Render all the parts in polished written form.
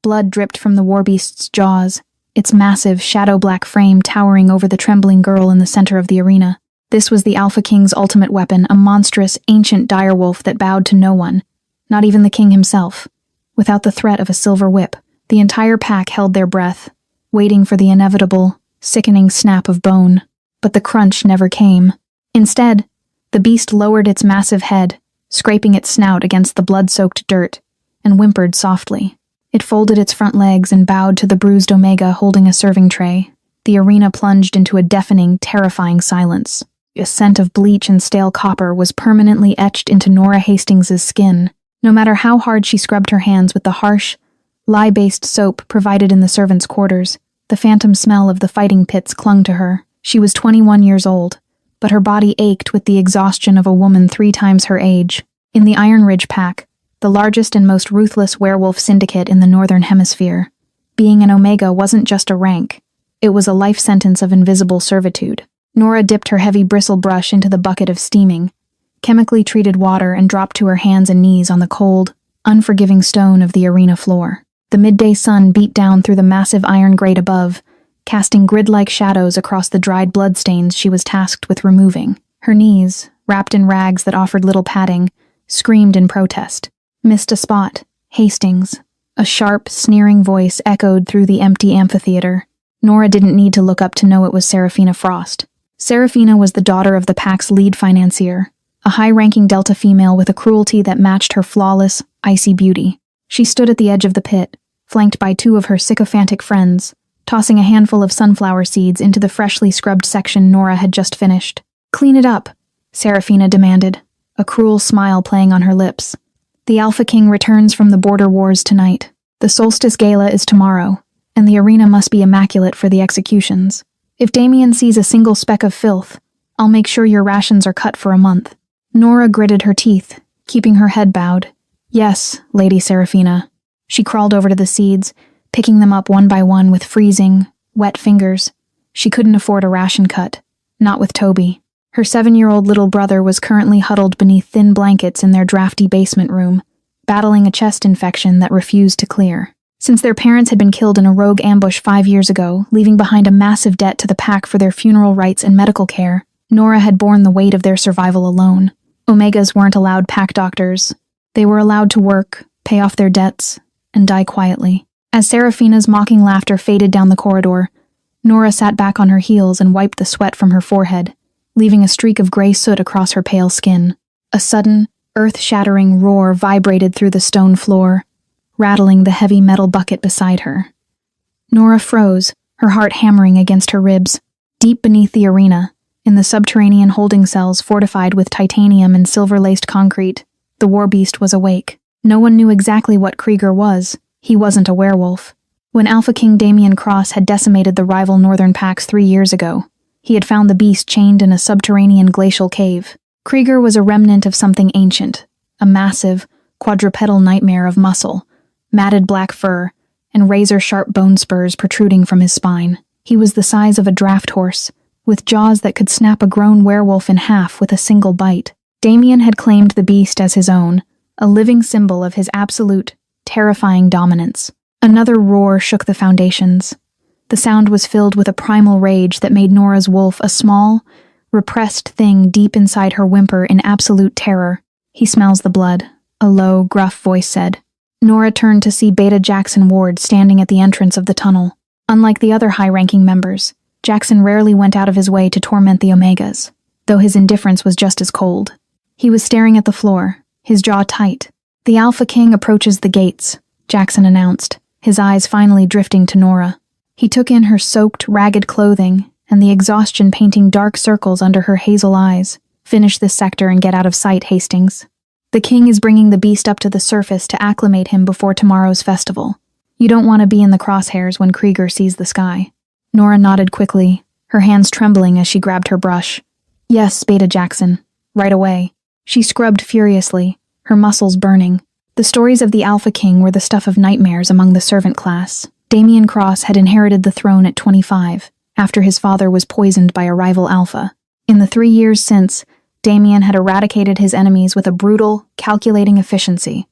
blood dripped from the warbeast's jaws, its massive, shadow-black frame towering over the trembling girl in the center of the arena. This was the Alpha King's ultimate weapon, a monstrous, ancient direwolf that bowed to no one, not even the king himself. Without the threat of a silver whip, the entire pack held their breath, waiting for the inevitable, sickening snap of bone. But the crunch never came. Instead, the beast lowered its massive head, scraping its snout against the blood-soaked dirt, and whimpered softly. It folded its front legs and bowed to the bruised Omega holding a serving tray. The arena plunged into a deafening, terrifying silence. A scent of bleach and stale copper was permanently etched into Nora Hastings's skin. No matter how hard she scrubbed her hands with the harsh, lye-based soap provided in the servants' quarters, the phantom smell of the fighting pits clung to her. She was 21 years old, but her body ached with the exhaustion of a woman 3 times her age. In the Iron Ridge Pack, the largest and most ruthless werewolf syndicate in the Northern Hemisphere, being an Omega wasn't just a rank, it was a life sentence of invisible servitude. Nora dipped her heavy bristle brush into the bucket of steaming, chemically treated water and dropped to her hands and knees on the cold, unforgiving stone of the arena floor. The midday sun beat down through the massive iron grate above, casting grid-like shadows across the dried bloodstains she was tasked with removing. Her knees, wrapped in rags that offered little padding, screamed in protest. "Missed a spot, Hastings." A sharp, sneering voice echoed through the empty amphitheater. Nora didn't need to look up to know it was Seraphina Frost. Seraphina was the daughter of the pack's lead financier, a high-ranking Delta female with a cruelty that matched her flawless, icy beauty. She stood at the edge of the pit, flanked by 2 of her sycophantic friends, tossing a handful of sunflower seeds into the freshly scrubbed section Nora had just finished. "Clean it up," Seraphina demanded, a cruel smile playing on her lips. "The Alpha King returns from the border wars tonight. The Solstice Gala is tomorrow, and the arena must be immaculate for the executions. If Damien sees a single speck of filth, I'll make sure your rations are cut for a month." Nora gritted her teeth, keeping her head bowed. "Yes, Lady Seraphina." She crawled over to the seeds, picking them up one by one with freezing, wet fingers. She couldn't afford a ration cut, not with Toby. Her 7-year-old little brother was currently huddled beneath thin blankets in their drafty basement room, battling a chest infection that refused to clear. Since their parents had been killed in a rogue ambush 5 years ago, leaving behind a massive debt to the pack for their funeral rites and medical care, Nora had borne the weight of their survival alone. Omegas weren't allowed pack doctors. They were allowed to work, pay off their debts, and die quietly. As Seraphina's mocking laughter faded down the corridor, Nora sat back on her heels and wiped the sweat from her forehead, leaving a streak of gray soot across her pale skin. A sudden, earth-shattering roar vibrated through the stone floor, rattling the heavy metal bucket beside her. Nora froze, her heart hammering against her ribs. Deep beneath the arena, in the subterranean holding cells fortified with titanium and silver-laced concrete, the warbeast was awake. No one knew exactly what Krieger was. He wasn't a werewolf. When Alpha King Damien Cross had decimated the rival Northern packs 3 years ago, he had found the beast chained in a subterranean glacial cave. Krieger was a remnant of something ancient, a massive, quadrupedal nightmare of muscle, matted black fur, and razor-sharp bone spurs protruding from his spine. He was the size of a draft horse, with jaws that could snap a grown werewolf in half with a single bite. Damien had claimed the beast as his own, a living symbol of his absolute, terrifying dominance. Another roar shook the foundations. The sound was filled with a primal rage that made Nora's wolf a small, repressed thing deep inside her whimper in absolute terror. "He smells the blood," a low, gruff voice said. Nora turned to see Beta Jackson Ward standing at the entrance of the tunnel. Unlike the other high-ranking members, Jackson rarely went out of his way to torment the Omegas, though his indifference was just as cold. He was staring at the floor, his jaw tight. "The Alpha King approaches the gates," Jackson announced, his eyes finally drifting to Nora. He took in her soaked, ragged clothing and the exhaustion painting dark circles under her hazel eyes. "Finish this sector and get out of sight, Hastings. The king is bringing the beast up to the surface to acclimate him before tomorrow's festival. You don't want to be in the crosshairs when Krieger sees the sky." Nora nodded quickly, her hands trembling as she grabbed her brush. "Yes, Beta Jackson. Right away." She scrubbed furiously, her muscles burning. The stories of the Alpha King were the stuff of nightmares among the servant class. Damien Cross had inherited the throne at 25, after his father was poisoned by a rival Alpha. In the 3 years since, Damien had eradicated his enemies with a brutal, calculating efficiency.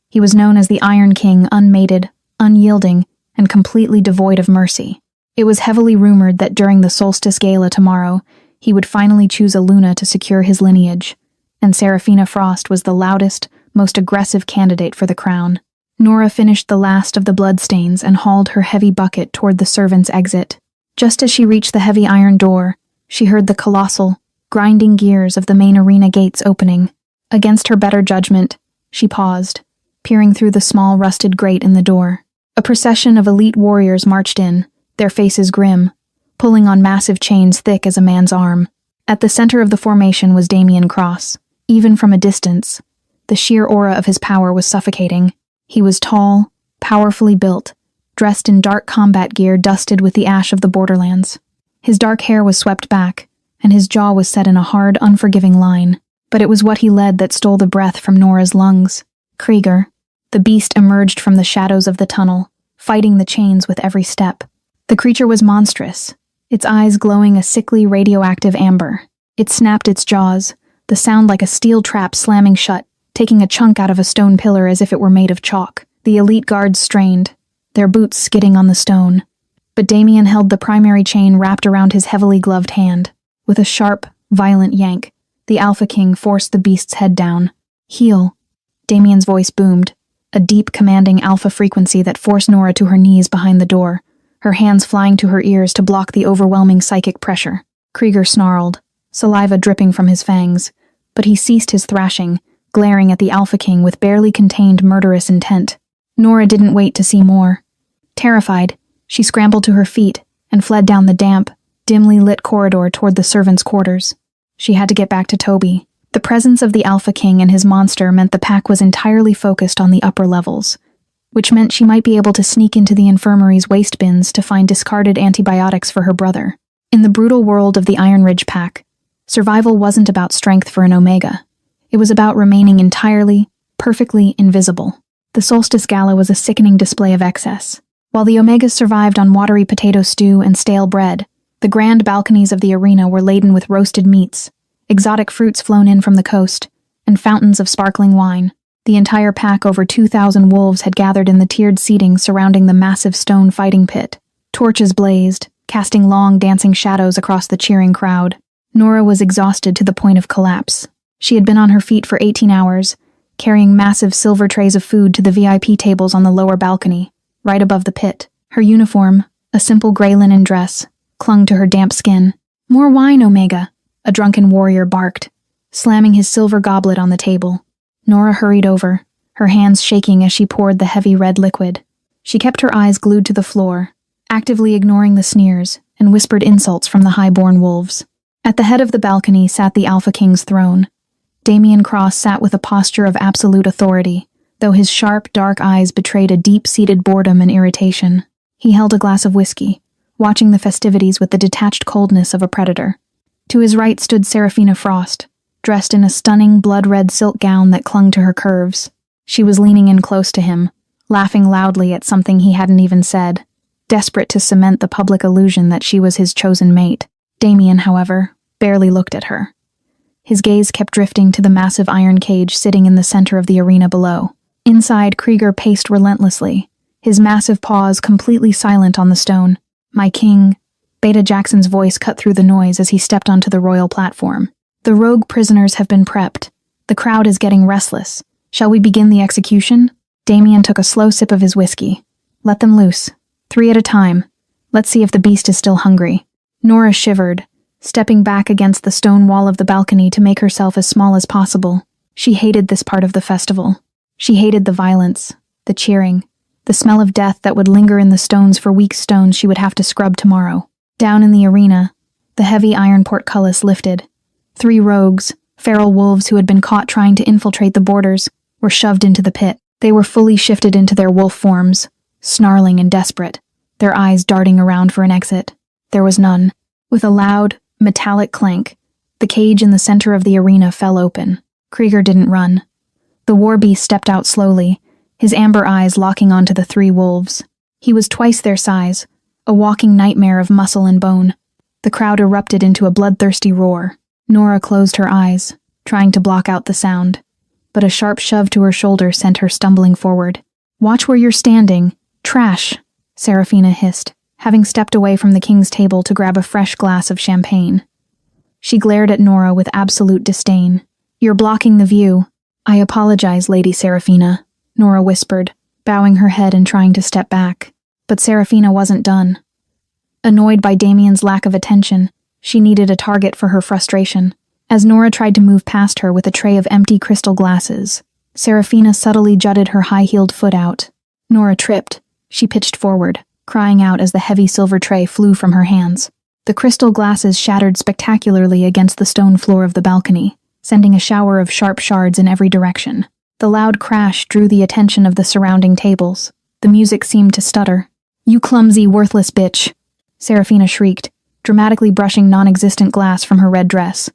He was known as the Iron King, unmated, unyielding, and completely devoid of mercy. It was heavily rumored that during the solstice gala tomorrow, he would finally choose a Luna to secure his lineage, and Seraphina Frost was the loudest, most aggressive candidate for the crown. Nora finished the last of the bloodstains and hauled her heavy bucket toward the servants' exit. Just as she reached the heavy iron door, she heard the colossal, grinding gears of the main arena gates opening. Against her better judgment, she paused, peering through the small rusted grate in the door. A procession of elite warriors marched in, their faces grim, pulling on massive chains thick as a man's arm. At the center of the formation was Damian Cross. Even from a distance, the sheer aura of his power was suffocating. He was tall, powerfully built, dressed in dark combat gear dusted with the ash of the borderlands. His dark hair was swept back, and his jaw was set in a hard, unforgiving line. But it was what he led that stole the breath from Nora's lungs. Krieger, the beast, emerged from the shadows of the tunnel, fighting the chains with every step. The creature was monstrous, its eyes glowing a sickly radioactive amber. It snapped its jaws, the sound like a steel trap slamming shut, taking a chunk out of a stone pillar as if it were made of chalk. The elite guards strained, their boots skidding on the stone. But Damian held the primary chain wrapped around his heavily gloved hand. With a sharp, violent yank, the Alpha King forced the beast's head down. Heal. Damian's voice boomed, a deep, commanding alpha frequency that forced Nora to her knees behind the door, her hands flying to her ears to block the overwhelming psychic pressure. Krieger snarled, saliva dripping from his fangs, but he ceased his thrashing, glaring at the Alpha King with barely contained murderous intent. Nora didn't wait to see more. Terrified, she scrambled to her feet and fled down the damp, dimly lit corridor toward the servants' quarters. She had to get back to Toby. The presence of the Alpha King and his monster meant the pack was entirely focused on the upper levels, which meant she might be able to sneak into the infirmary's waste bins to find discarded antibiotics for her brother. In the brutal world of the Iron Ridge pack, survival wasn't about strength for an Omega. It was about remaining entirely, perfectly invisible. The Solstice Gala was a sickening display of excess. While the Omegas survived on watery potato stew and stale bread, the grand balconies of the arena were laden with roasted meats, exotic fruits flown in from the coast, and fountains of sparkling wine. The entire pack, over 2,000 wolves, had gathered in the tiered seating surrounding the massive stone fighting pit. Torches blazed, casting long, dancing shadows across the cheering crowd. Nora was exhausted to the point of collapse. She had been on her feet for 18 hours, carrying massive silver trays of food to the VIP tables on the lower balcony, right above the pit. Her uniform, a simple gray linen dress, clung to her damp skin. "More wine, Omega," a drunken warrior barked, slamming his silver goblet on the table. Nora hurried over, her hands shaking as she poured the heavy red liquid. She kept her eyes glued to the floor, actively ignoring the sneers and whispered insults from the high-born wolves. At the head of the balcony sat the Alpha King's throne. Damian Cross sat with a posture of absolute authority, though his sharp, dark eyes betrayed a deep-seated boredom and irritation. He held a glass of whiskey, watching the festivities with the detached coldness of a predator. To his right stood Seraphina Frost, dressed in a stunning blood-red silk gown that clung to her curves. She was leaning in close to him, laughing loudly at something he hadn't even said, desperate to cement the public illusion that she was his chosen mate. Damian, however, barely looked at her. His gaze kept drifting to the massive iron cage sitting in the center of the arena below. Inside, Krieger paced relentlessly, his massive paws completely silent on the stone. "My king," Beta Jackson's voice cut through the noise as he stepped onto the royal platform. "The rogue prisoners have been prepped. The crowd is getting restless. Shall we begin the execution?" Damian took a slow sip of his whiskey. "Let them loose. 3 at a time. Let's see if the beast is still hungry." Nora shivered, stepping back against the stone wall of the balcony to make herself as small as possible. She hated this part of the festival. She hated the violence, the cheering, the smell of death that would linger in the stones for weeks, stones she would have to scrub tomorrow. Down in the arena, the heavy iron portcullis lifted. 3 rogues, feral wolves who had been caught trying to infiltrate the borders, were shoved into the pit. They were fully shifted into their wolf forms, snarling and desperate, their eyes darting around for an exit. There was none. With a loud, metallic clank, the cage in the center of the arena fell open. Krieger didn't run. The war beast stepped out slowly, his amber eyes locking onto the 3 wolves. He was twice their size, a walking nightmare of muscle and bone. The crowd erupted into a bloodthirsty roar. Nora closed her eyes, trying to block out the sound, but a sharp shove to her shoulder sent her stumbling forward. "Watch where you're standing," Trash, Serafina hissed, having stepped away from the king's table to grab a fresh glass of champagne. She glared at Nora with absolute disdain. You're blocking the view. I apologize, Lady Serafina, Nora whispered, bowing her head and trying to step back. But Serafina wasn't done. Annoyed by Damien's lack of attention, she needed a target for her frustration. As Nora tried to move past her with a tray of empty crystal glasses, Serafina subtly jutted her high-heeled foot out. Nora tripped. She pitched forward, crying out as the heavy silver tray flew from her hands. The crystal glasses shattered spectacularly against the stone floor of the balcony, sending a shower of sharp shards in every direction. The loud crash drew the attention of the surrounding tables. The music seemed to stutter. You clumsy, worthless bitch, Serafina shrieked, dramatically brushing non-existent glass from her red dress.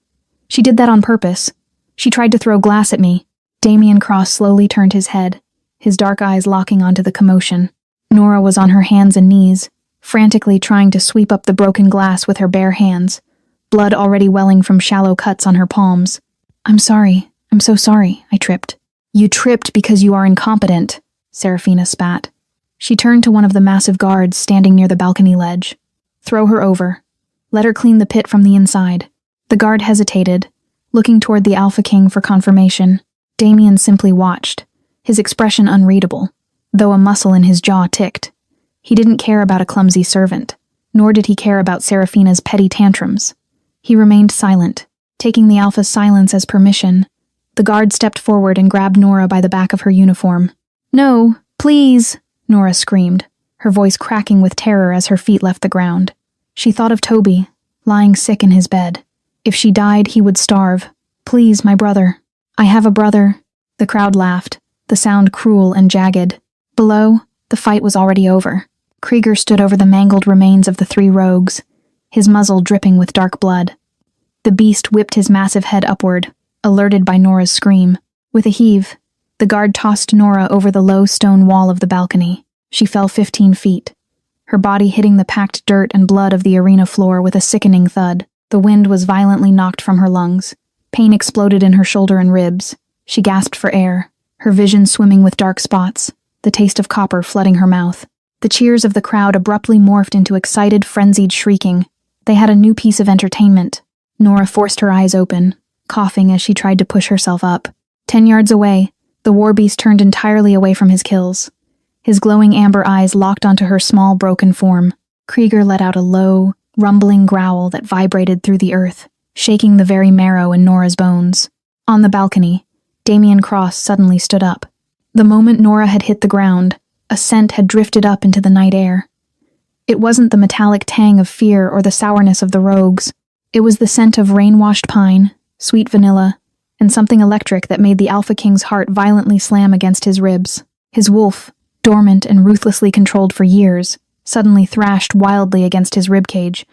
She did that on purpose. She tried to throw glass at me. Damien Cross slowly turned his head, his dark eyes locking onto the commotion. Nora was on her hands and knees, frantically trying to sweep up the broken glass with her bare hands, blood already welling from shallow cuts on her palms. I'm sorry. I'm so sorry, I tripped. You tripped because you are incompetent, Serafina spat. She turned to one of the massive guards standing near the balcony ledge. Throw her over. Let her clean the pit from the inside. The guard hesitated, looking toward the Alpha King for confirmation. Damien simply watched, his expression unreadable, though a muscle in his jaw ticked. He didn't care about a clumsy servant, nor did he care about Serafina's petty tantrums. He remained silent, taking the Alpha's silence as permission. The guard stepped forward and grabbed Nora by the back of her uniform. No, please, Nora screamed, her voice cracking with terror as her feet left the ground. She thought of Toby, lying sick in his bed. If she died, he would starve. Please, my brother. I have a brother. The crowd laughed, the sound cruel and jagged. Below, the fight was already over. Krieger stood over the mangled remains of the three rogues, his muzzle dripping with dark blood. The beast whipped his massive head upward, alerted by Nora's scream. With a heave, the guard tossed Nora over the low stone wall of the balcony. She fell 15 feet, her body hitting the packed dirt and blood of the arena floor with a sickening thud. The wind was violently knocked from her lungs. Pain exploded in her shoulder and ribs. She gasped for air, her vision swimming with dark spots, the taste of copper flooding her mouth. The cheers of the crowd abruptly morphed into excited, frenzied shrieking. They had a new piece of entertainment. Nora forced her eyes open, coughing as she tried to push herself up. 10 yards away, the war beast turned entirely away from his kills. His glowing amber eyes locked onto her small, broken form. Krieger let out a low, rumbling growl that vibrated through the earth, shaking the very marrow in Nora's bones. On the balcony, Damien Cross suddenly stood up. The moment Nora had hit the ground, a scent had drifted up into the night air. It wasn't the metallic tang of fear or the sourness of the rogues. It was the scent of rain-washed pine, sweet vanilla, and something electric that made the Alpha King's heart violently slam against his ribs. His wolf, dormant and ruthlessly controlled for years, suddenly thrashed wildly against his ribcage,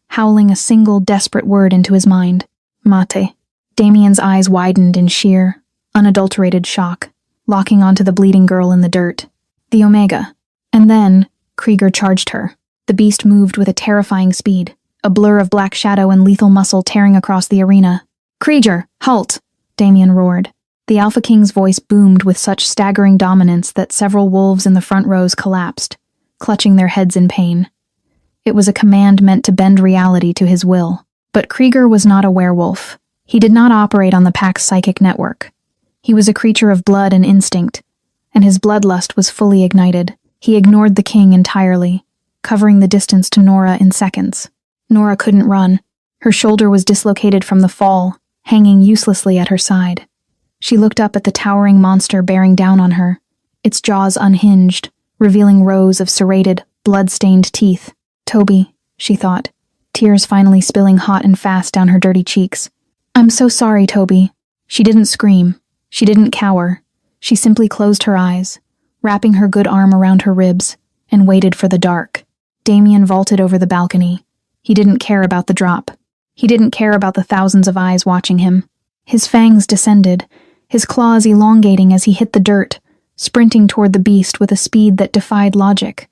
howling a single desperate word into his mind. Mate. Damien's eyes widened in sheer, unadulterated shock, locking onto the bleeding girl in the dirt. The Omega. And then, Krieger charged her. The beast moved with a terrifying speed, a blur of black shadow and lethal muscle tearing across the arena. Krieger, halt! Damien roared. The Alpha King's voice boomed with such staggering dominance that several wolves in the front rows collapsed, clutching their heads in pain. It was a command meant to bend reality to his will. But Krieger was not a werewolf. He did not operate on the pack's psychic network. He was a creature of blood and instinct, and his bloodlust was fully ignited. He ignored the king entirely, covering the distance to Nora in seconds. Nora couldn't run. Her shoulder was dislocated from the fall, hanging uselessly at her side. She looked up at the towering monster bearing down on her, its jaws unhinged, revealing rows of serrated, blood-stained teeth. Toby, she thought, tears finally spilling hot and fast down her dirty cheeks. I'm so sorry, Toby. She didn't scream. She didn't cower. She simply closed her eyes, wrapping her good arm around her ribs, and waited for the dark. Damien vaulted over the balcony. He didn't care about the drop. He didn't care about the thousands of eyes watching him. His fangs descended, his claws elongating as he hit the dirt, sprinting toward the beast with a speed that defied logic.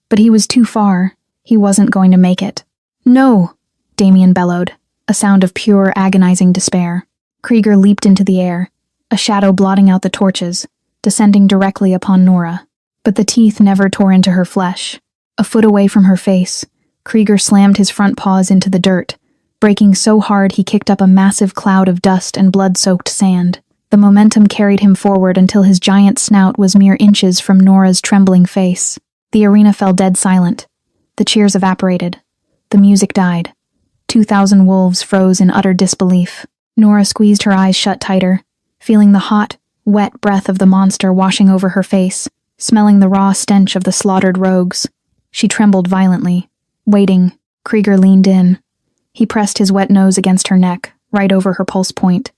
But he was too far. He wasn't going to make it. No! Damien bellowed, a sound of pure, agonizing despair. Krieger leaped into the air, a shadow blotting out the torches, descending directly upon Nora. but the teeth never tore into her flesh. A foot away from her face, Krieger slammed his front paws into the dirt, breaking so hard he kicked up a massive cloud of dust and blood-soaked sand. The momentum carried him forward until his giant snout was mere inches from Nora's trembling face. The arena fell dead silent. The cheers evaporated. The music died. 2,000 wolves froze in utter disbelief. Nora squeezed her eyes shut tighter, feeling the hot, wet breath of the monster washing over her face, smelling the raw stench of the slaughtered rogues. She trembled violently. Waiting, Krieger leaned in. He pressed his wet nose against her neck, right over her pulse point.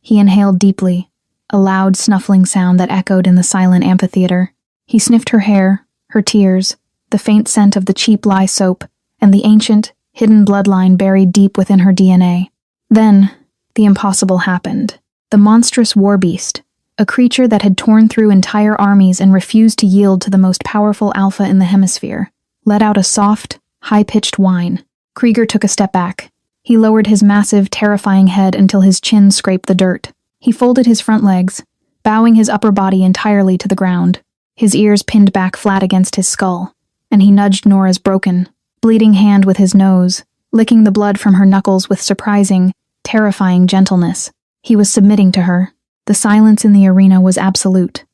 He inhaled deeply, a loud snuffling sound that echoed in the silent amphitheater. He sniffed her hair, her tears, the faint scent of the cheap lye soap, and the ancient, hidden bloodline buried deep within her DNA. Then, the impossible happened. The monstrous war beast, a creature that had torn through entire armies and refused to yield to the most powerful alpha in the hemisphere, let out a soft, high-pitched whine. Krieger took a step back. He lowered his massive, terrifying head until his chin scraped the dirt. He folded his front legs, bowing his upper body entirely to the ground. His ears pinned back flat against his skull, and he nudged Nora's broken, bleeding hand with his nose, licking the blood from her knuckles with surprising, terrifying gentleness. He was submitting to her. The silence in the arena was absolute.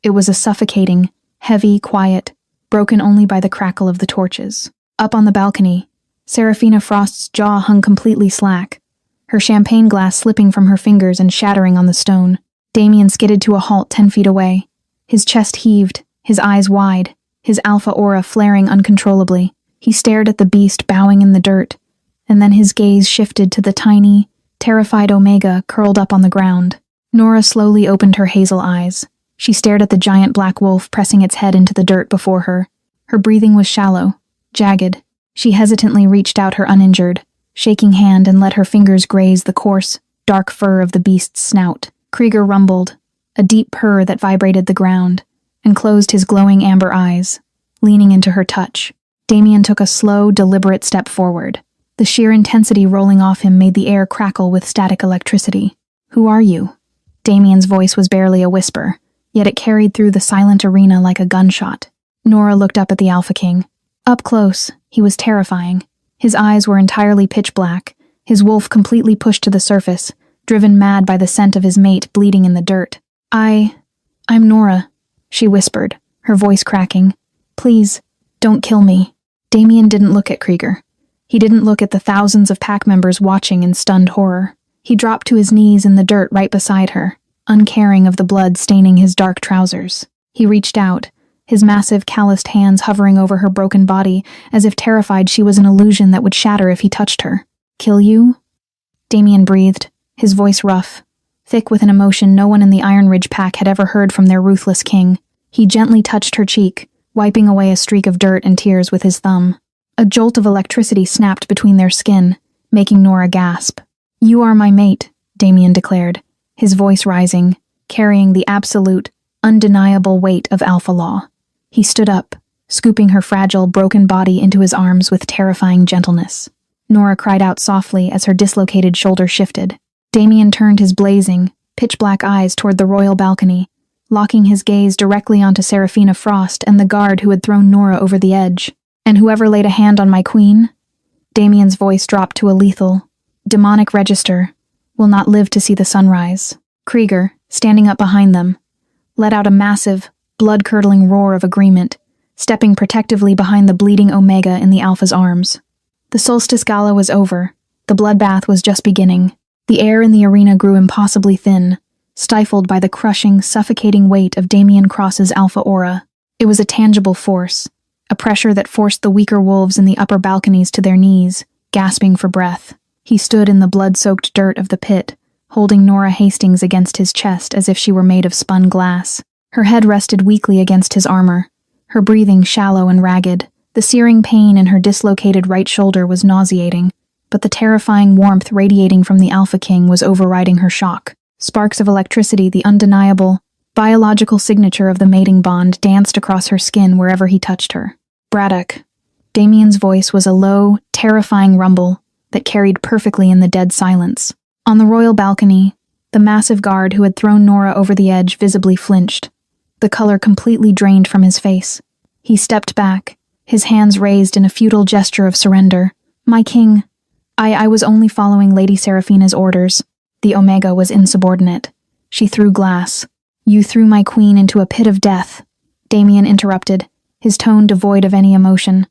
It was a suffocating, heavy quiet, broken only by the crackle of the torches. Up on the balcony, Seraphina Frost's jaw hung completely slack, her champagne glass slipping from her fingers and shattering on the stone. Damien skidded to a halt 10 feet away. His chest heaved, his eyes wide, his alpha aura flaring uncontrollably. He stared at the beast bowing in the dirt, and then his gaze shifted to the tiny, terrified Omega curled up on the ground. Nora slowly opened her hazel eyes. She stared at the giant black wolf pressing its head into the dirt before her. Her breathing was shallow, jagged. She hesitantly reached out her uninjured, shaking hand and let her fingers graze the coarse, dark fur of the beast's snout. Krieger rumbled, a deep purr that vibrated the ground, and closed his glowing amber eyes, leaning into her touch. Damien took a slow, deliberate step forward. The sheer intensity rolling off him made the air crackle with static electricity. "Who are you?" Damien's voice was barely a whisper, yet it carried through the silent arena like a gunshot. Nora looked up at the Alpha King. Up close, he was terrifying. His eyes were entirely pitch black, his wolf completely pushed to the surface, driven mad by the scent of his mate bleeding in the dirt. I'm Nora," she whispered, her voice cracking. "Please, don't kill me." Damien didn't look at Krieger. He didn't look at the thousands of pack members watching in stunned horror. He dropped to his knees in the dirt right beside her, uncaring of the blood staining his dark trousers. He reached out, his massive, calloused hands hovering over her broken body, as if terrified she was an illusion that would shatter if he touched her. "Kill you?" Damien breathed, his voice rough, thick with an emotion no one in the Iron Ridge pack had ever heard from their ruthless king. He gently touched her cheek, wiping away a streak of dirt and tears with his thumb. A jolt of electricity snapped between their skin, making Nora gasp. "You are my mate," Damien declared, his voice rising, carrying the absolute, undeniable weight of alpha law. He stood up, scooping her fragile, broken body into his arms with terrifying gentleness. Nora cried out softly as her dislocated shoulder shifted. Damien turned his blazing, pitch-black eyes toward the royal balcony, locking his gaze directly onto Seraphina Frost and the guard who had thrown Nora over the edge. "And whoever laid a hand on my queen," Damien's voice dropped to a lethal, demonic register, "will not live to see the sunrise." Krieger, standing up behind them, let out a massive, blood-curdling roar of agreement, stepping protectively behind the bleeding Omega in the Alpha's arms. The Solstice Gala was over. The bloodbath was just beginning. The air in the arena grew impossibly thin, stifled by the crushing, suffocating weight of Damien Cross's alpha aura. It was a tangible force, a pressure that forced the weaker wolves in the upper balconies to their knees, gasping for breath. He stood in the blood-soaked dirt of the pit, holding Nora Hastings against his chest as if she were made of spun glass. Her head rested weakly against his armor, her breathing shallow and ragged. The searing pain in her dislocated right shoulder was nauseating, but the terrifying warmth radiating from the Alpha King was overriding her shock. Sparks of electricity, the undeniable, biological signature of the mating bond, danced across her skin wherever he touched her. "Braddock." Damien's voice was a low, terrifying rumble that carried perfectly in the dead silence. On the royal balcony, the massive guard who had thrown Nora over the edge visibly flinched. The the color completely drained from his face. He stepped back, his hands raised in a futile gesture of surrender. My king, I was only following Lady Seraphina's orders. The Omega was insubordinate. She threw glass. You threw my queen into a pit of death. Damien interrupted, his tone devoid of any emotion.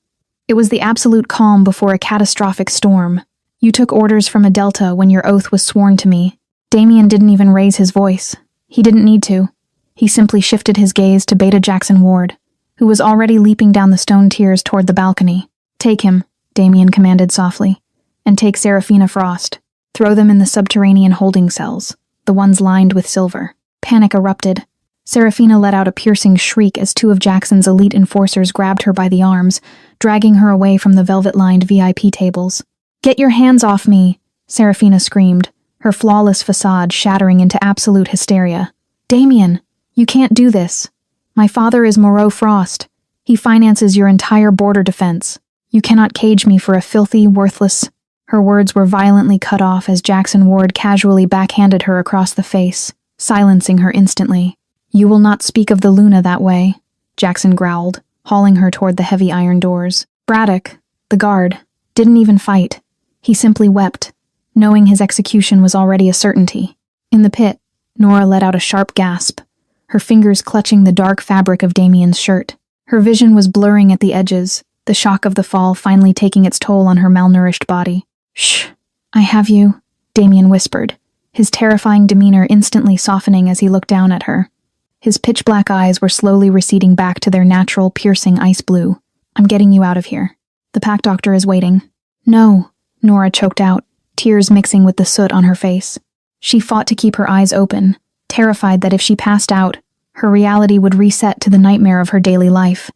It was the absolute calm before a catastrophic storm. You took orders from Adelta when your oath was sworn to me. Damien didn't even raise his voice. He didn't need to. He simply shifted his gaze to Beta Jackson Ward, who was already leaping down the stone tiers toward the balcony. Take him, Damien commanded softly, and take Seraphina Frost. Throw them in the subterranean holding cells, the ones lined with silver. Panic erupted. Seraphina let out a piercing shriek as two of Jackson's elite enforcers grabbed her by the arms, dragging her away from the velvet-lined VIP tables. Get your hands off me, Seraphina screamed, her flawless facade shattering into absolute hysteria. Damien, you can't do this. My father is Moreau Frost. He finances your entire border defense. You cannot cage me for a filthy, worthless... Her words were violently cut off as Jackson Ward casually backhanded her across the face, silencing her instantly. You will not speak of the Luna that way, Jackson growled, hauling her toward the heavy iron doors. Braddock, the guard, didn't even fight. He simply wept, knowing his execution was already a certainty. In the pit, Nora let out a sharp gasp, her fingers clutching the dark fabric of Damien's shirt. Her vision was blurring at the edges, the shock of the fall finally taking its toll on her malnourished body. Shh, I have you, Damien whispered, his terrifying demeanor instantly softening as he looked down at her. His pitch-black eyes were slowly receding back to their natural, piercing ice blue. I'm getting you out of here. The pack doctor is waiting. No, Nora choked out, tears mixing with the soot on her face. She fought to keep her eyes open, terrified that if she passed out, her reality would reset to the nightmare of her daily life.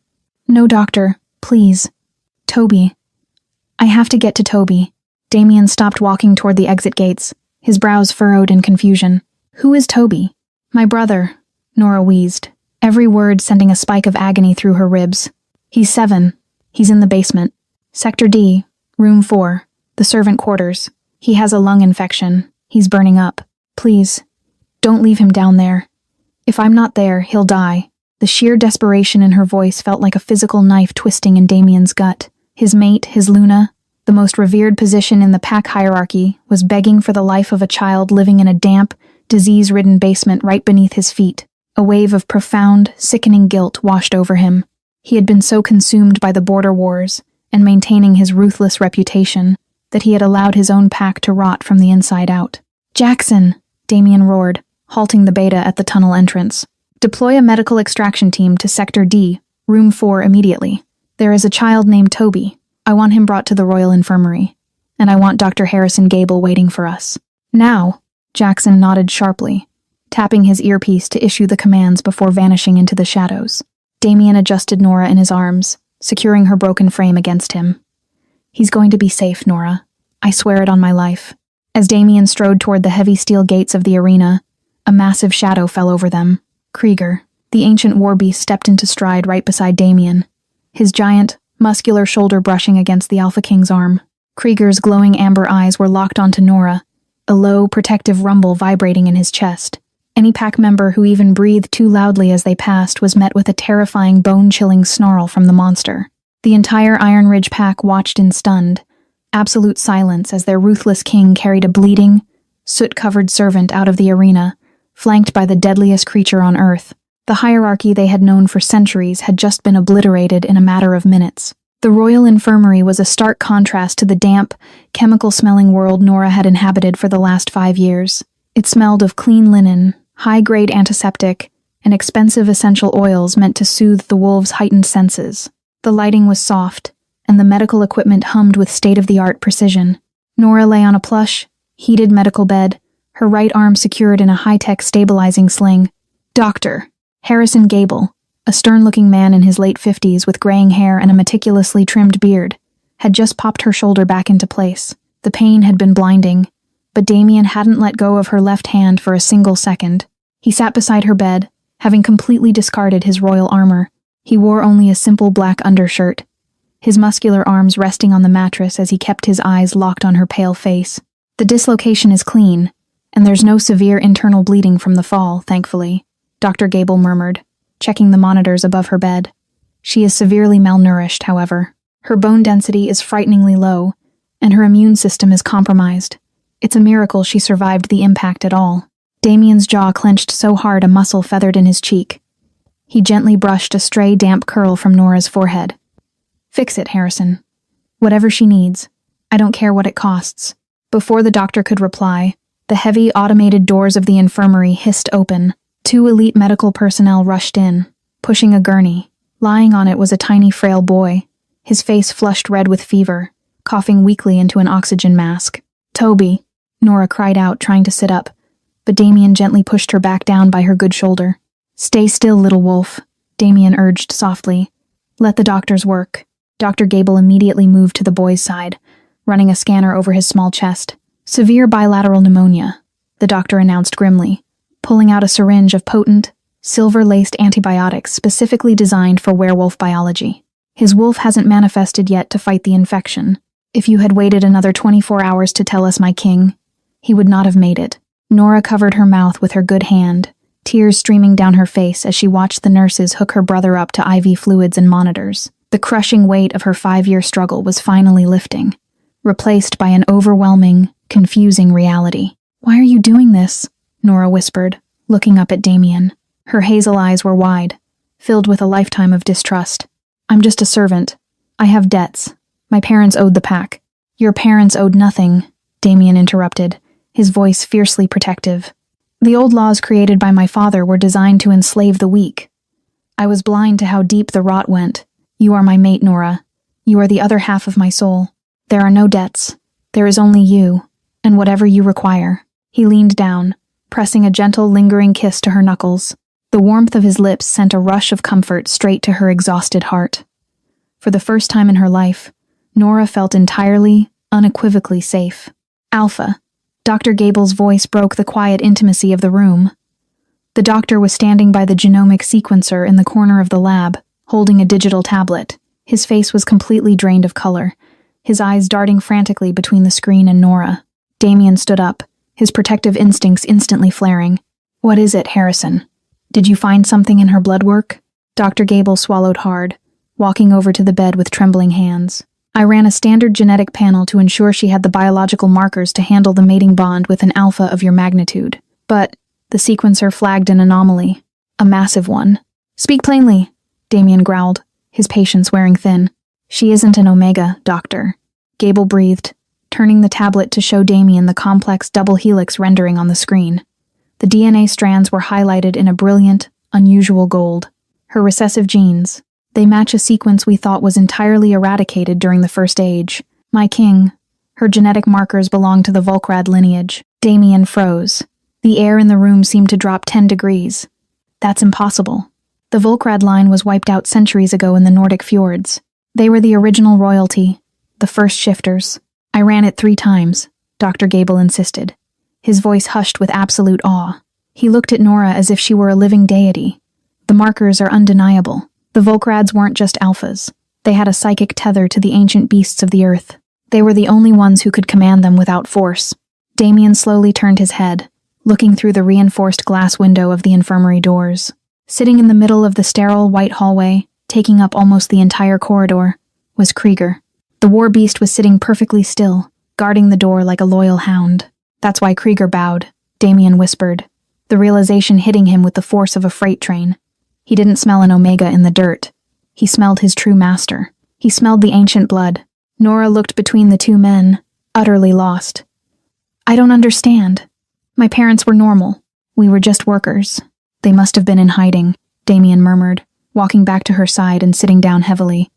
No, doctor, please. Toby. I have to get to Toby. Damien stopped walking toward the exit gates, his brows furrowed in confusion. Who is Toby? My brother, Nora wheezed, every word sending a spike of agony through her ribs. He's 7. He's in the basement. Sector D, room 4, the servant quarters. He has a lung infection. He's burning up. Please, don't leave him down there. If I'm not there, he'll die. The sheer desperation in her voice felt like a physical knife twisting in Damien's gut. His mate, his Luna, the most revered position in the pack hierarchy, was begging for the life of a child living in a damp, disease-ridden basement right beneath his feet. A wave of profound, sickening guilt washed over him. He had been so consumed by the border wars and maintaining his ruthless reputation that he had allowed his own pack to rot from the inside out. Jackson, Damien roared, halting the Beta at the tunnel entrance. Deploy a medical extraction team to Sector D, room 4 immediately. There is a child named Toby. I want him brought to the Royal Infirmary, and I want Dr. Harrison Gable waiting for us. Now, Jackson nodded sharply, tapping his earpiece to issue the commands before vanishing into the shadows. Damien adjusted Nora in his arms, securing her broken frame against him. He's going to be safe, Nora. I swear it on my life. As Damien strode toward the heavy steel gates of the arena, a massive shadow fell over them. Krieger, the ancient war beast, stepped into stride right beside Damien, his giant, muscular shoulder brushing against the Alpha King's arm. Krieger's glowing amber eyes were locked onto Nora, a low, protective rumble vibrating in his chest. Any pack member who even breathed too loudly as they passed was met with a terrifying, bone-chilling snarl from the monster. The entire Iron Ridge pack watched in stunned, absolute silence as their ruthless king carried a bleeding, soot-covered servant out of the arena, flanked by the deadliest creature on Earth. The hierarchy they had known for centuries had just been obliterated in a matter of minutes. The Royal Infirmary was a stark contrast to the damp, chemical-smelling world Nora had inhabited for the last 5 years. It smelled of clean linen, high-grade antiseptic, and expensive essential oils meant to soothe the wolves' heightened senses. The lighting was soft, and the medical equipment hummed with state-of-the-art precision. Nora lay on a plush, heated medical bed, her right arm secured in a high-tech stabilizing sling. Dr. Harrison Gable, a stern-looking man in his late 50s with graying hair and a meticulously trimmed beard, had just popped her shoulder back into place. The pain had been blinding, but Damien hadn't let go of her left hand for a single second. He sat beside her bed, having completely discarded his royal armor. He wore only a simple black undershirt, his muscular arms resting on the mattress as he kept his eyes locked on her pale face. The dislocation is clean, and there's no severe internal bleeding from the fall, thankfully, Dr. Gable murmured, checking the monitors above her bed. She is severely malnourished, however. Her bone density is frighteningly low, and her immune system is compromised. It's a miracle she survived the impact at all. Damien's jaw clenched so hard a muscle feathered in his cheek. He gently brushed a stray damp curl from Nora's forehead. "Fix it, Harrison. Whatever she needs. I don't care what it costs." Before the doctor could reply, the heavy automated doors of the infirmary hissed open. 2 elite medical personnel rushed in, pushing a gurney. Lying on it was a tiny, frail boy, his face flushed red with fever, coughing weakly into an oxygen mask. "Toby," Nora cried out, trying to sit up, but Damien gently pushed her back down by her good shoulder. "Stay still, little wolf," Damien urged softly. "Let the doctors work." Dr. Gable immediately moved to the boy's side, running a scanner over his small chest. "Severe bilateral pneumonia," the doctor announced grimly, pulling out a syringe of potent, silver-laced antibiotics specifically designed for werewolf biology. "His wolf hasn't manifested yet to fight the infection. If you had waited another 24 hours to tell us, my king, he would not have made it." Nora covered her mouth with her good hand, tears streaming down her face as she watched the nurses hook her brother up to IV fluids and monitors. The crushing weight of her 5-year struggle was finally lifting, replaced by an overwhelming, confusing reality. "Why are you doing this?" Nora whispered, looking up at Damien. Her hazel eyes were wide, filled with a lifetime of distrust. "I'm just a servant. I have debts. My parents owed the pack." "Your parents owed nothing," Damien interrupted, his voice fiercely protective. "The old laws created by my father were designed to enslave the weak. I was blind to how deep the rot went. You are my mate, Nora. You are the other half of my soul. There are no debts. There is only you, and whatever you require." He leaned down, pressing a gentle, lingering kiss to her knuckles. The warmth of his lips sent a rush of comfort straight to her exhausted heart. For the first time in her life, Nora felt entirely, unequivocally safe. "Alpha." Dr. Gable's voice broke the quiet intimacy of the room. The doctor was standing by the genomic sequencer in the corner of the lab, holding a digital tablet. His face was completely drained of color, his eyes darting frantically between the screen and Nora. Damien stood up, his protective instincts instantly flaring. "What is it, Harrison? Did you find something in her blood work?" Dr. Gable swallowed hard, walking over to the bed with trembling hands. "I ran a standard genetic panel to ensure she had the biological markers to handle the mating bond with an alpha of your magnitude. But the sequencer flagged an anomaly. A massive one." "Speak plainly," Damien growled, his patience wearing thin. "She isn't an omega, doctor," Gable breathed, turning the tablet to show Damien the complex double helix rendering on the screen. The DNA strands were highlighted in a brilliant, unusual gold. Her recessive genes. They match a sequence we thought was entirely eradicated during the First Age. "My king." Her genetic markers belong to the Volkrad lineage. Damien froze. The air in the room seemed to drop 10 degrees. "That's impossible. The Volkrad line was wiped out centuries ago in the Nordic fjords. They were the original royalty, the first shifters. I ran it 3 times, Dr. Gable insisted, his voice hushed with absolute awe. He looked at Nora as if she were a living deity. "The markers are undeniable. The Volkrads weren't just alphas. They had a psychic tether to the ancient beasts of the earth. They were the only ones who could command them without force." Damien slowly turned his head, looking through the reinforced glass window of the infirmary doors. Sitting in the middle of the sterile white hallway, taking up almost the entire corridor, was Krieger. The war beast was sitting perfectly still, guarding the door like a loyal hound. "That's why Krieger bowed," Damien whispered, the realization hitting him with the force of a freight train. He didn't smell an omega in the dirt. He smelled his true master. He smelled the ancient blood. Nora looked between the 2 men, utterly lost. "I don't understand. My parents were normal. We were just workers. They must have been in hiding," Damien murmured, walking back to her side and sitting down heavily.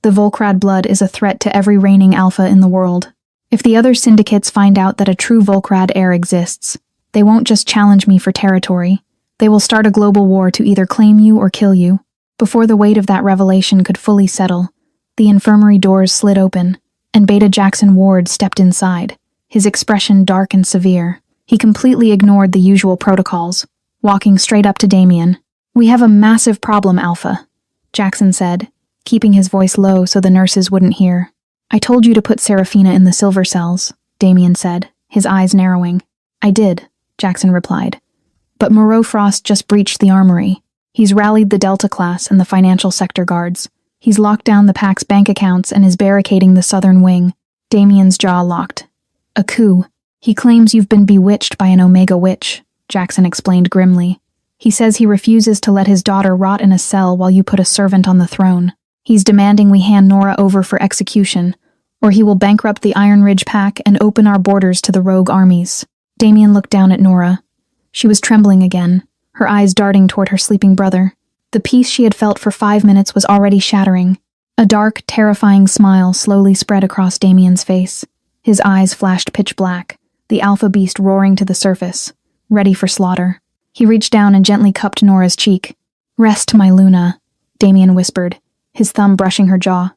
"The Volkrad blood is a threat to every reigning alpha in the world. If the other syndicates find out that a true Volkrad heir exists, they won't just challenge me for territory. They will start a global war to either claim you or kill you." Before the weight of that revelation could fully settle, the infirmary doors slid open, and Beta Jackson Ward stepped inside, his expression dark and severe. He completely ignored the usual protocols, walking straight up to Damien. "We have a massive problem, Alpha," Jackson said, keeping his voice low so the nurses wouldn't hear. "I told you to put Serafina in the silver cells," Damien said, his eyes narrowing. "I did," Jackson replied. "But Moreau Frost just breached the armory. He's rallied the Delta class and the financial sector guards. He's locked down the Pack's bank accounts and is barricading the southern wing. Damien's jaw locked. A coup. He claims you've been bewitched by an Omega witch, Jackson explained grimly. He says he refuses to let his daughter rot in a cell while you put a servant on the throne. He's demanding we hand Nora over for execution, or he will bankrupt the Iron Ridge Pack and open our borders to the rogue armies. Damien looked down at Nora. She was trembling again, her eyes darting toward her sleeping brother. The peace she had felt for 5 minutes was already shattering. A dark, terrifying smile slowly spread across Damien's face. His eyes flashed pitch black, the alpha beast roaring to the surface, ready for slaughter. He reached down and gently cupped Nora's cheek. "Rest, my Luna," Damien whispered, his thumb brushing her jaw.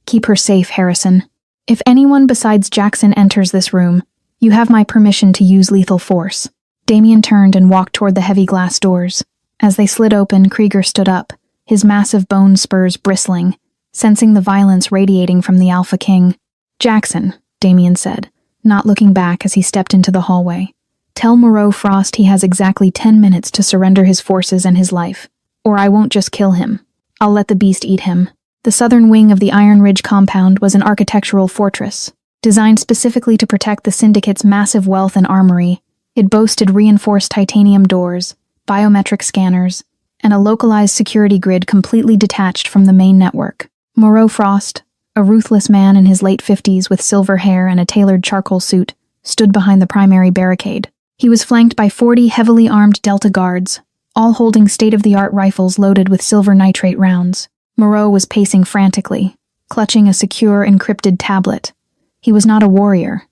"Keep her safe, Harrison. If anyone besides Jackson enters this room, you have my permission to use lethal force." Damien turned and walked toward the heavy glass doors. As they slid open, Krieger stood up, his massive bone spurs bristling, sensing the violence radiating from the Alpha King. "Jackson," Damien said, not looking back as he stepped into the hallway. "Tell Moreau Frost he has exactly 10 minutes to surrender his forces and his life, or I won't just kill him. I'll let the beast eat him." The southern wing of the Iron Ridge compound was an architectural fortress, designed specifically to protect the Syndicate's massive wealth and armory. It boasted reinforced titanium doors, biometric scanners, and a localized security grid completely detached from the main network. Moreau Frost, a ruthless man in his late 50s with silver hair and a tailored charcoal suit, stood behind the primary barricade. He was flanked by 40 heavily armed Delta guards, all holding state-of-the-art rifles loaded with silver nitrate rounds. Moreau was pacing frantically, clutching a secure, encrypted tablet. He was not a warrior.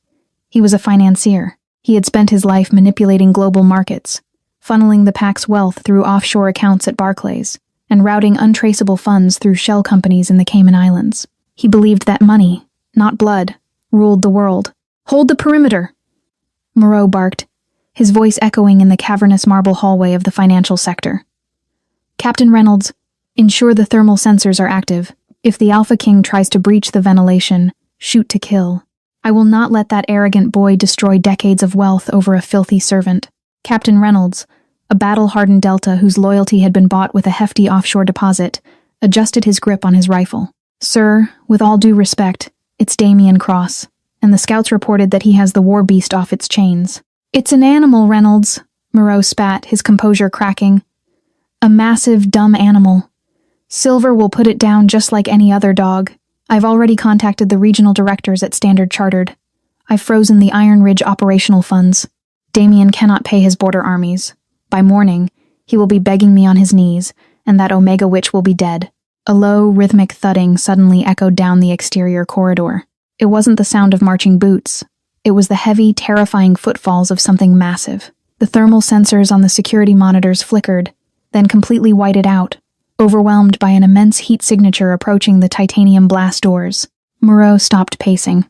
He was a financier. He had spent his life manipulating global markets, funneling the Pack's wealth through offshore accounts at Barclays, and routing untraceable funds through shell companies in the Cayman Islands. He believed that money, not blood, ruled the world. "Hold the perimeter!" Moreau barked, his voice echoing in the cavernous marble hallway of the financial sector. "Captain Reynolds, ensure the thermal sensors are active. If the Alpha King tries to breach the ventilation, shoot to kill. I will not let that arrogant boy destroy decades of wealth over a filthy servant." Captain Reynolds, a battle-hardened Delta whose loyalty had been bought with a hefty offshore deposit, adjusted his grip on his rifle. "Sir, with all due respect, it's Damien Cross, and the scouts reported that he has the war beast off its chains." "It's an animal, Reynolds," Moreau spat, his composure cracking. "A massive, dumb animal. Silver will put it down just like any other dog. I've already contacted the regional directors at Standard Chartered. I've frozen the Iron Ridge operational funds. Damien cannot pay his border armies. By morning, he will be begging me on his knees, and that Omega witch will be dead." A low, rhythmic thudding suddenly echoed down the exterior corridor. It wasn't the sound of marching boots. It was the heavy, terrifying footfalls of something massive. The thermal sensors on the security monitors flickered, then completely whited out, overwhelmed by an immense heat signature approaching the titanium blast doors. Moreau stopped pacing.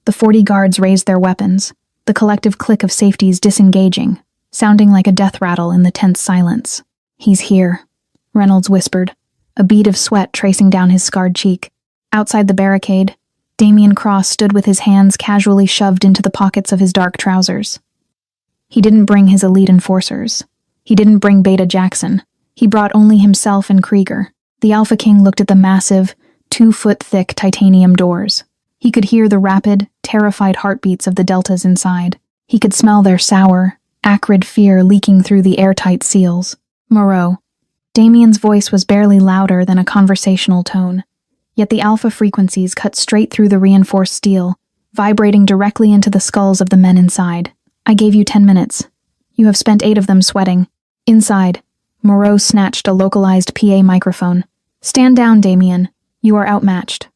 The 40 guards raised their weapons, the collective click of safeties disengaging, sounding like a death rattle in the tense silence. "He's here," Reynolds whispered, a bead of sweat tracing down his scarred cheek. Outside the barricade, Damien Cross stood with his hands casually shoved into the pockets of his dark trousers. He didn't bring his elite enforcers. He didn't bring Beta Jackson. He brought only himself and Krieger. The Alpha King looked at the massive, 2-foot-thick titanium doors. He could hear the rapid, terrified heartbeats of the Deltas inside. He could smell their sour, acrid fear leaking through the airtight seals. "Moreau." Damien's voice was barely louder than a conversational tone, yet the alpha frequencies cut straight through the reinforced steel, vibrating directly into the skulls of the men inside. "I gave you 10 minutes. You have spent 8 of them sweating." Inside, Moreau snatched a localized PA microphone. "Stand down, Damien. You are outmatched.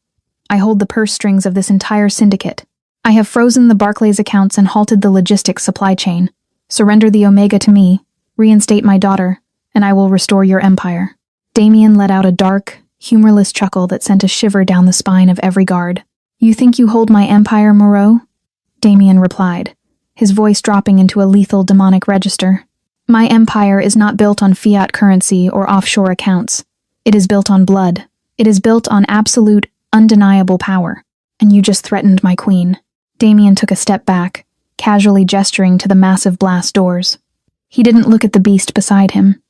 I hold the purse strings of this entire syndicate. I have frozen the Barclays accounts and halted the logistics supply chain. Surrender the Omega to me, reinstate my daughter, and I will restore your empire." Damien let out a dark, humorless chuckle that sent a shiver down the spine of every guard. "You think you hold my empire, Moreau?" Damien replied, his voice dropping into a lethal demonic register. "My empire is not built on fiat currency or offshore accounts. It is built on blood. It is built on absolute, undeniable power. And you just threatened my queen." Damien took a step back, casually gesturing to the massive blast doors. He didn't look at the beast beside him.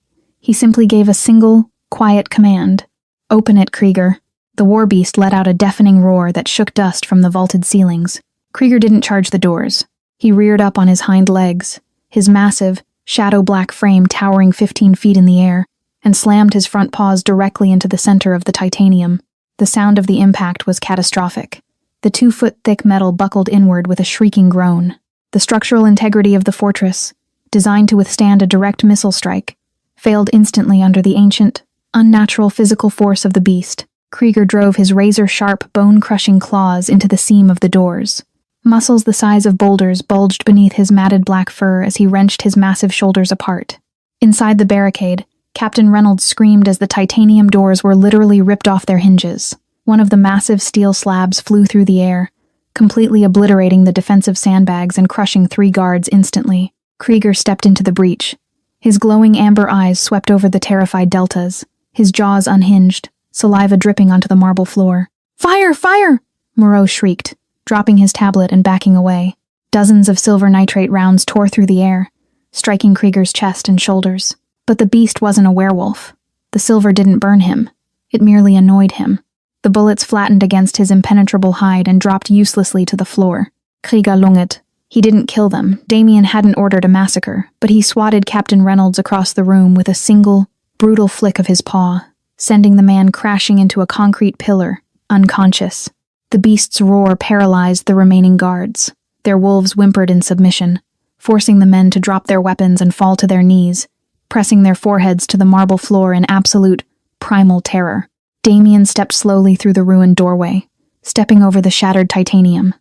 He simply gave a single, quiet command. "Open it, Krieger." The war beast let out a deafening roar that shook dust from the vaulted ceilings. Krieger didn't charge the doors. He reared up on his hind legs, his massive, shadow-black frame towering 15 feet in the air, and slammed his front paws directly into the center of the titanium. The sound of the impact was catastrophic. The 2-foot-thick metal buckled inward with a shrieking groan. The structural integrity of the fortress, designed to withstand a direct missile strike, failed instantly under the ancient, unnatural physical force of the beast. Krieger drove his razor-sharp, bone-crushing claws into the seam of the doors. Muscles the size of boulders bulged beneath his matted black fur as he wrenched his massive shoulders apart. Inside the barricade, Captain Reynolds screamed as the titanium doors were literally ripped off their hinges. One of the massive steel slabs flew through the air, completely obliterating the defensive sandbags and crushing 3 guards instantly. Krieger stepped into the breach. His glowing amber eyes swept over the terrified deltas, his jaws unhinged, saliva dripping onto the marble floor. "Fire! Fire!" Moreau shrieked, dropping his tablet and backing away. Dozens of silver nitrate rounds tore through the air, striking Krieger's chest and shoulders. But the beast wasn't a werewolf. The silver didn't burn him. It merely annoyed him. The bullets flattened against his impenetrable hide and dropped uselessly to the floor. Krieger lunget. He didn't kill them. Damien hadn't ordered a massacre, but he swatted Captain Reynolds across the room with a single, brutal flick of his paw, sending the man crashing into a concrete pillar, unconscious. The beast's roar paralyzed the remaining guards. Their wolves whimpered in submission, forcing the men to drop their weapons and fall to their knees, pressing their foreheads to the marble floor in absolute, primal terror. Damien stepped slowly through the ruined doorway, stepping over the shattered titanium.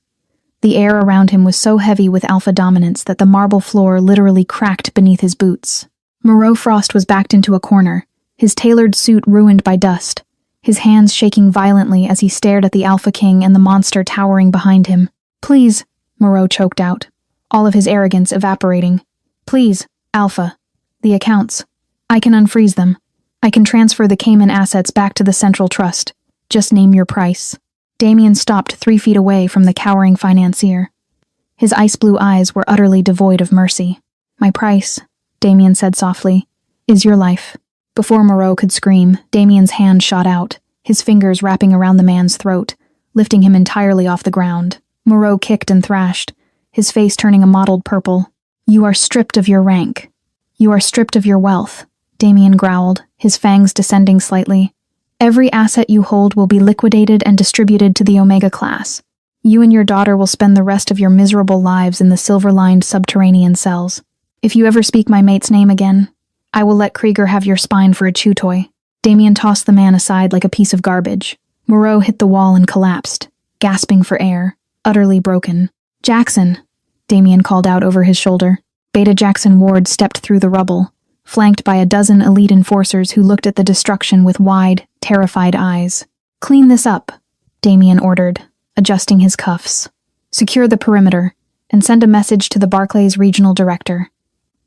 The air around him was so heavy with alpha dominance that the marble floor literally cracked beneath his boots. Moreau Frost was backed into a corner, his tailored suit ruined by dust, his hands shaking violently as he stared at the Alpha King and the monster towering behind him. "Please," Moreau choked out, all of his arrogance evaporating. "Please, Alpha. The accounts. I can unfreeze them. I can transfer the Cayman assets back to the Central Trust. Just name your price." Damien stopped 3 feet away from the cowering financier. His ice-blue eyes were utterly devoid of mercy. "My price," Damien said softly, "is your life." Before Moreau could scream, Damien's hand shot out, his fingers wrapping around the man's throat, lifting him entirely off the ground. Moreau kicked and thrashed, his face turning a mottled purple. "You are stripped of your rank. You are stripped of your wealth," Damien growled, his fangs descending slightly. "Every asset you hold will be liquidated and distributed to the Omega class. You and your daughter will spend the rest of your miserable lives in the silver-lined subterranean cells. If you ever speak my mate's name again, I will let Krieger have your spine for a chew toy." Damien tossed the man aside like a piece of garbage. Moreau hit the wall and collapsed, gasping for air, utterly broken. "Jackson," Damien called out over his shoulder. Beta Jackson Ward stepped through the rubble, flanked by a dozen elite enforcers who looked at the destruction with wide, terrified eyes. "Clean this up," Damien ordered, adjusting his cuffs. "Secure the perimeter, and send a message to the Barclays regional director.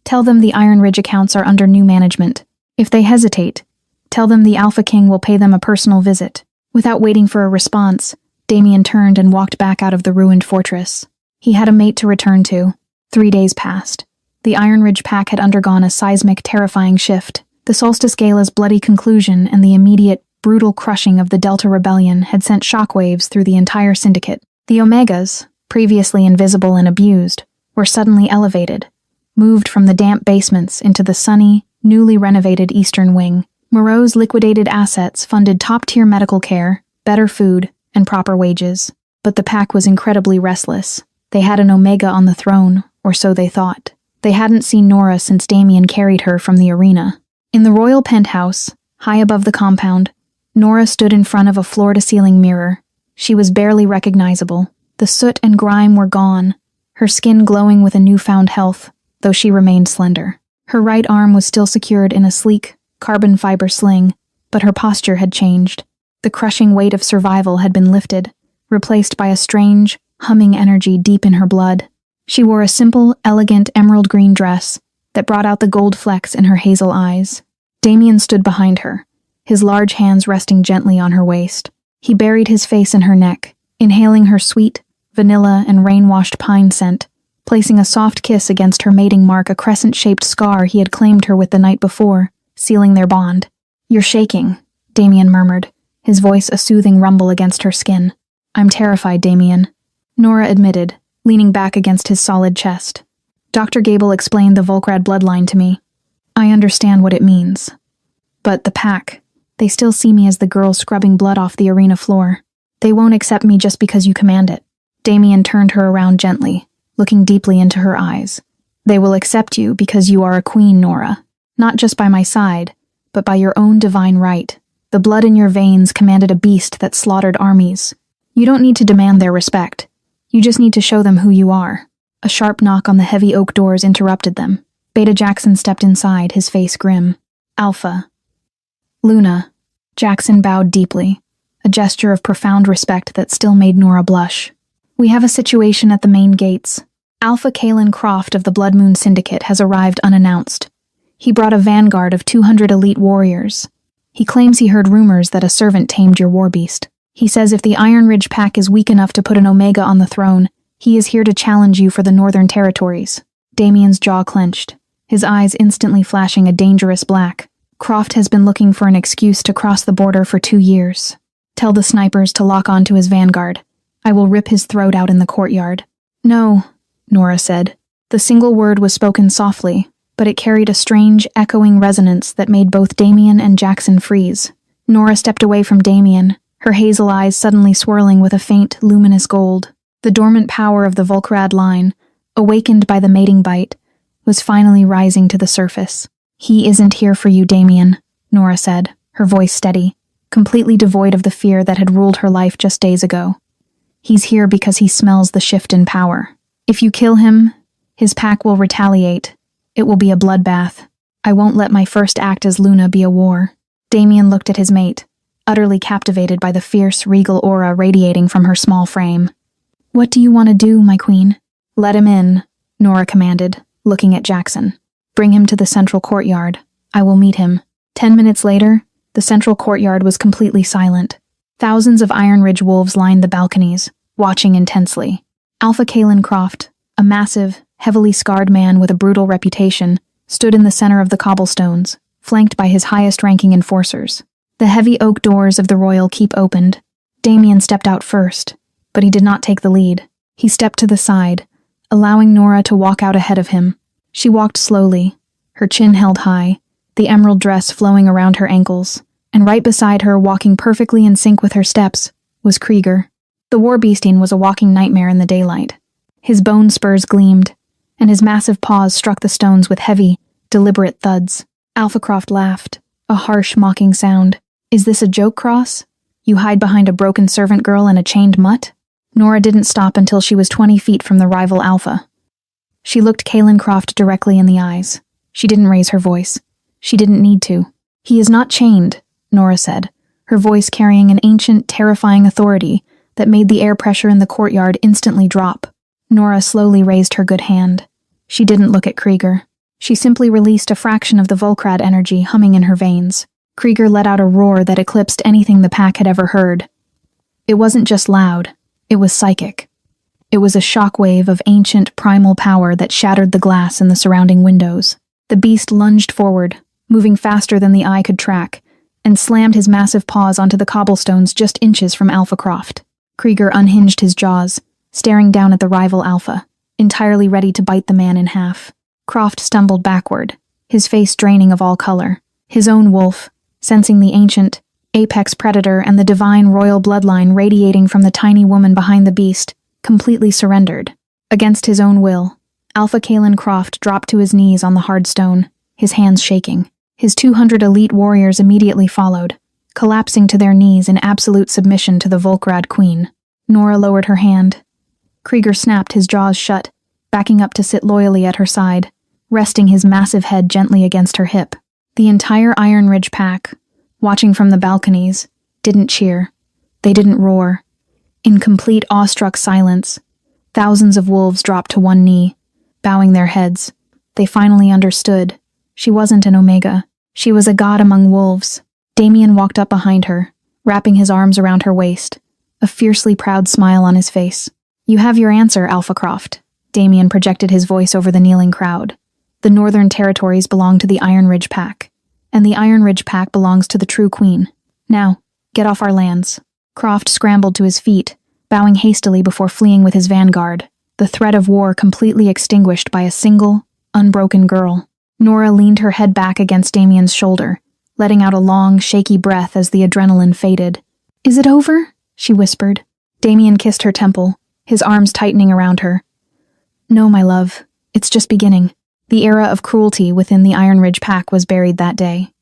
Tell them the Iron Ridge accounts are under new management. If they hesitate, tell them the Alpha King will pay them a personal visit." Without waiting for a response, Damien turned and walked back out of the ruined fortress. He had a mate to return to. 3 days passed. The Iron Ridge pack had undergone a seismic, terrifying shift. The Solstice Gala's bloody conclusion and the immediate, brutal crushing of the Delta Rebellion had sent shockwaves through the entire syndicate. The Omegas, previously invisible and abused, were suddenly elevated, moved from the damp basements into the sunny, newly renovated Eastern Wing. Moreau's liquidated assets funded top-tier medical care, better food, and proper wages. But the pack was incredibly restless. They had an Omega on the throne, or so they thought. They hadn't seen Nora since Damien carried her from the arena. In the royal penthouse, high above the compound, Nora stood in front of a floor-to-ceiling mirror. She was barely recognizable. The soot and grime were gone, her skin glowing with a newfound health, though she remained slender. Her right arm was still secured in a sleek, carbon fiber sling, but her posture had changed. The crushing weight of survival had been lifted, replaced by a strange, humming energy deep in her blood. She wore a simple, elegant emerald green dress that brought out the gold flecks in her hazel eyes. Damien stood behind her, his large hands resting gently on her waist. He buried his face in her neck, inhaling her sweet, vanilla and rain-washed pine scent, placing a soft kiss against her mating mark, a crescent-shaped scar he had claimed her with the night before. sealing their bond. "You're shaking," Damien murmured, his voice a soothing rumble against her skin. "I'm terrified, Damien," Nora admitted, leaning back against his solid chest. "Dr. Gable explained the Volkrad bloodline to me. I understand what it means. But the pack, they still see me as the girl scrubbing blood off the arena floor. They won't accept me just because you command it." Damien turned her around gently, looking deeply into her eyes. "They will accept you because you are a queen, Nora. Not just by my side, but by your own divine right. The blood in your veins commanded a beast that slaughtered armies. You don't need to demand their respect. You just need to show them who you are." A sharp knock on the heavy oak doors interrupted them. Beta Jackson stepped inside, his face grim. "Alpha." "Luna." Jackson bowed deeply, a gesture of profound respect that still made Nora blush. "We have a situation at the main gates. Alpha Kalen Croft of the Blood Moon Syndicate has arrived unannounced. He brought a vanguard of 200 elite warriors. He claims he heard rumors that a servant tamed your warbeast. He says if the Iron Ridge Pack is weak enough to put an Omega on the throne, he is here to challenge you for the Northern Territories." Damien's jaw clenched, his eyes instantly flashing a dangerous black. "Croft has been looking for an excuse to cross the border for 2 years. Tell the snipers to lock on to his vanguard. I will rip his throat out in the courtyard." "No," Nora said. The single word was spoken softly, but it carried a strange, echoing resonance that made both Damien and Jackson freeze. Nora stepped away from Damien, her hazel eyes suddenly swirling with a faint, luminous gold. The dormant power of the Volkrad line, awakened by the mating bite, was finally rising to the surface. "He isn't here for you, Damien," Nora said, her voice steady, completely devoid of the fear that had ruled her life just days ago. "He's here because he smells the shift in power. If you kill him, his pack will retaliate. It will be a bloodbath. I won't let my first act as Luna be a war." Damien looked at his mate, utterly captivated by the fierce, regal aura radiating from her small frame. "What do you want to do, my queen?" "Let him in," Nora commanded, looking at Jackson. "Bring him to the central courtyard. I will meet him." 10 minutes later, the central courtyard was completely silent. Thousands of Iron Ridge wolves lined the balconies, watching intensely. Alpha Kalen Croft, a massive, heavily scarred man with a brutal reputation, stood in the center of the cobblestones, flanked by his highest-ranking enforcers. The heavy oak doors of the royal keep opened. Damien stepped out first, but he did not take the lead. He stepped to the side, allowing Nora to walk out ahead of him. She walked slowly, her chin held high, the emerald dress flowing around her ankles, and right beside her, walking perfectly in sync with her steps, was Krieger. The warbeasting was a walking nightmare in the daylight. His bone spurs gleamed, and his massive paws struck the stones with heavy, deliberate thuds. Alpha Croft laughed, a harsh, mocking sound. "Is this a joke, Cross? You hide behind a broken servant girl and a chained mutt?" Nora didn't stop until she was 20 feet from the rival Alpha. She looked Kalen Croft directly in the eyes. She didn't raise her voice. She didn't need to. "He is not chained," Nora said, her voice carrying an ancient, terrifying authority that made the air pressure in the courtyard instantly drop. Nora slowly raised her good hand. She didn't look at Krieger. She simply released a fraction of the Volkrad energy humming in her veins. Krieger let out a roar that eclipsed anything the pack had ever heard. It wasn't just loud, it was psychic. It was a shockwave of ancient, primal power that shattered the glass in the surrounding windows. The beast lunged forward, moving faster than the eye could track, and slammed his massive paws onto the cobblestones just inches from Alpha Croft. Krieger unhinged his jaws, staring down at the rival Alpha, entirely ready to bite the man in half. Croft stumbled backward, his face draining of all color. His own wolf, sensing the ancient, apex predator and the divine royal bloodline radiating from the tiny woman behind the beast, completely surrendered. Against his own will, Alpha Kalen Croft dropped to his knees on the hard stone, his hands shaking. His 200 elite warriors immediately followed, collapsing to their knees in absolute submission to the Volkrad queen. Nora lowered her hand. Krieger snapped his jaws shut, backing up to sit loyally at her side, resting his massive head gently against her hip. The entire Iron Ridge pack, watching from the balconies, didn't cheer. They didn't roar. In complete awestruck silence, thousands of wolves dropped to one knee, bowing their heads. They finally understood. She wasn't an Omega. She was a god among wolves. Damien walked up behind her, wrapping his arms around her waist, a fiercely proud smile on his face. "You have your answer, Alpha Croft." Damien projected his voice over the kneeling crowd. "The Northern Territories belong to the Iron Ridge Pack, and the Iron Ridge pack belongs to the true queen. Now, get off our lands." Croft scrambled to his feet, bowing hastily before fleeing with his vanguard, the threat of war completely extinguished by a single, unbroken girl. Nora leaned her head back against Damien's shoulder, letting out a long, shaky breath as the adrenaline faded. "Is it over?" she whispered. Damien kissed her temple, his arms tightening around her. "No, my love, it's just beginning." The era of cruelty within the Iron Ridge pack was buried that day.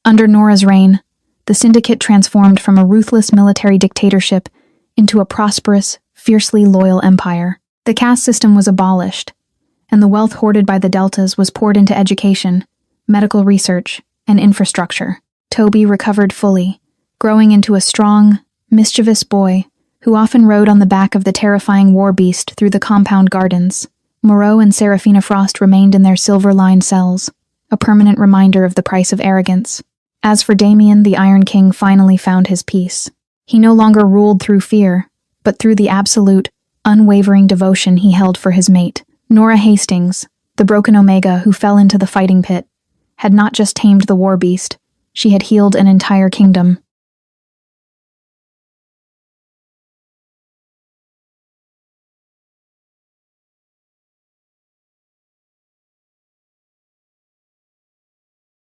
Under Nora's reign, the Syndicate transformed from a ruthless military dictatorship into a prosperous, fiercely loyal empire. The caste system was abolished, and the wealth hoarded by the Deltas was poured into education, medical research, and infrastructure. Toby recovered fully, growing into a strong, mischievous boy who often rode on the back of the terrifying war beast through the compound gardens. Moreau and Seraphina Frost remained in their silver-lined cells, a permanent reminder of the price of arrogance. As for Damien, the Iron King finally found his peace. He no longer ruled through fear, but through the absolute, unwavering devotion he held for his mate. Nora Hastings, the broken Omega who fell into the fighting pit, had not just tamed the war beast, she had healed an entire kingdom.